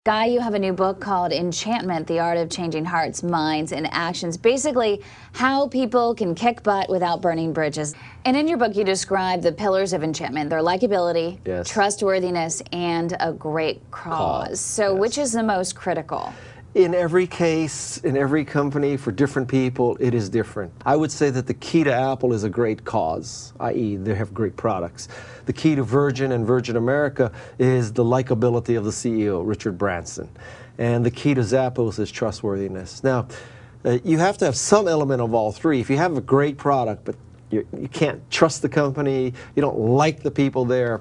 Guy, you have a new book called Enchantment, The Art of Changing Hearts, Minds, and Actions. Basically, how people can kick butt without burning bridges. And in your book, you describe the pillars of enchantment. They're likability, Yes. trustworthiness, and a great cause. So Yes. which is the most critical? In every case, in every company, for different people, it is different. I would say that the key to Apple is a great cause, i.e. they have great products. The key to Virgin and Virgin America is the likability of the CEO, Richard Branson. And the key to Zappos is trustworthiness. Now, you have to have some element of all three. If you have a great product, but you can't trust the company, you don't like the people there,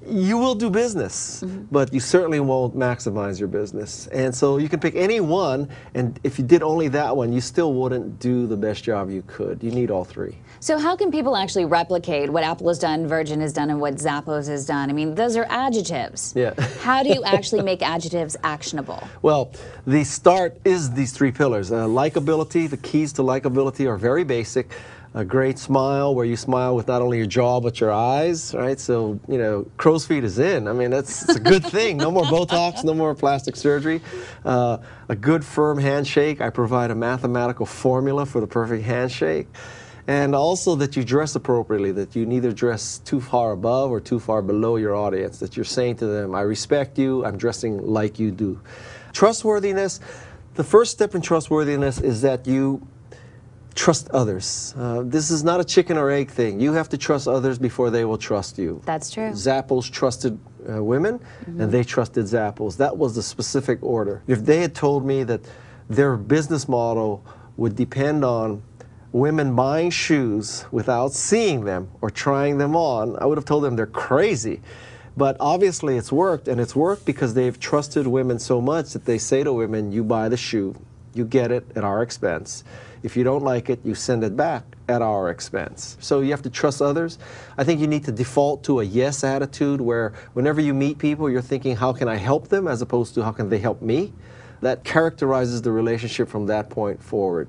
you will do business, but you certainly won't maximize your business. And so you can pick any one, and if you did only that one, you still wouldn't do the best job you could. You need all three. So how can people actually replicate what Apple has done, Virgin has done, and what Zappos has done? I mean, those are adjectives. Yeah. How do you actually make adjectives actionable? Well, the start is these three pillars. Likability, the keys to likability are very basic. A great smile, where you smile with not only your jaw but your eyes, right? So, you know, crow's feet is in. I mean, it's a good thing. No more Botox, no more plastic surgery. A good firm handshake. I provide a mathematical formula for the perfect handshake. And also that you dress appropriately, that you neither dress too far above or too far below your audience, that you're saying to them, I respect you, I'm dressing like you do. Trustworthiness, the first step in trustworthiness is that you trust others. This is not a chicken or egg thing. You have to trust others before they will trust you. That's true. Zappos trusted women, and they trusted Zappos. That was the specific order. If they had told me that their business model would depend on women buying shoes without seeing them or trying them on, I would have told them they're crazy. But obviously it's worked, and it's worked because they've trusted women so much that they say to women, you buy the shoe, you get it at our expense. If you don't like it, you send it back at our expense. So you have to trust others. I think you need to default to a yes attitude, where whenever you meet people, you're thinking, how can I help them, as opposed to how can they help me? That characterizes the relationship from that point forward.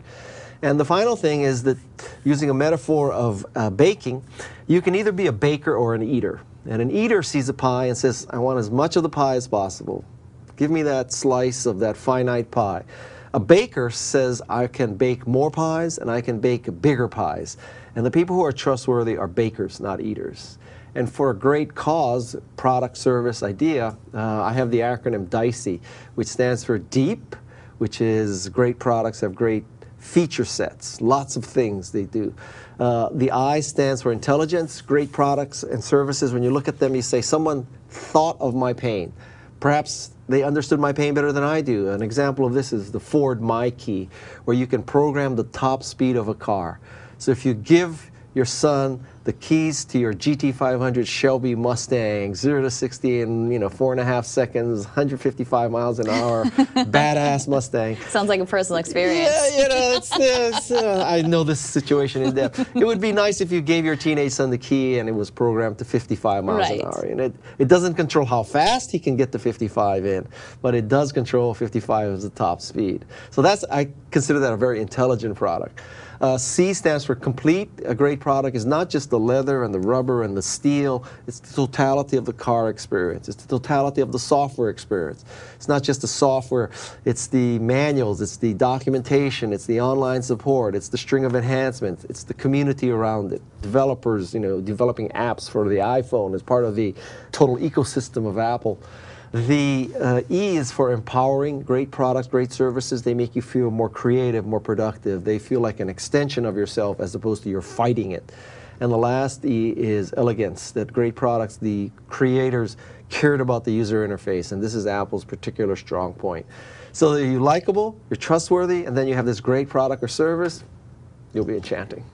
And the final thing is that, using a metaphor of baking, you can either be a baker or an eater. And an eater sees a pie and says, I want as much of the pie as possible. Give me that slice of that finite pie. A baker says, I can bake more pies and I can bake bigger pies. And the people who are trustworthy are bakers, not eaters. And for a great cause, product, service, idea, I have the acronym DICE, which stands for DEEP, which is great products have great feature sets, lots of things they do. The I stands for intelligence, great products and services. When you look at them, you say, someone thought of my pain. Perhaps they understood my pain better than I do. An example of this is the Ford My Key, where you can program the top speed of a car. So if you give your son the keys to your GT500 Shelby Mustang, 0 to 60 in 4.5 seconds, 155 miles an hour, badass Mustang. Sounds like a personal experience. Yeah, I know this situation in depth. It would be nice if you gave your teenage son the key and it was programmed to 55 miles an hour. And it doesn't control how fast he can get to 55 in, but it does control 55 as the top speed. So I consider that a very intelligent product. C stands for complete. A great product is not just the leather and the rubber and the steel. It's the totality of the car experience. It's the totality of the software experience. It's not just the software. It's the manuals. It's the documentation. It's the online support. It's the string of enhancements. It's the community around it. Developers, developing apps for the iPhone as part of the total ecosystem of Apple. The E is for empowering. Great products, great services. They make you feel more creative, more productive. They feel like an extension of yourself as opposed to you're fighting it. And the last E is elegance, that great products, the creators cared about the user interface. And this is Apple's particular strong point. So that you're likable, you're trustworthy, and then you have this great product or service, you'll be enchanting.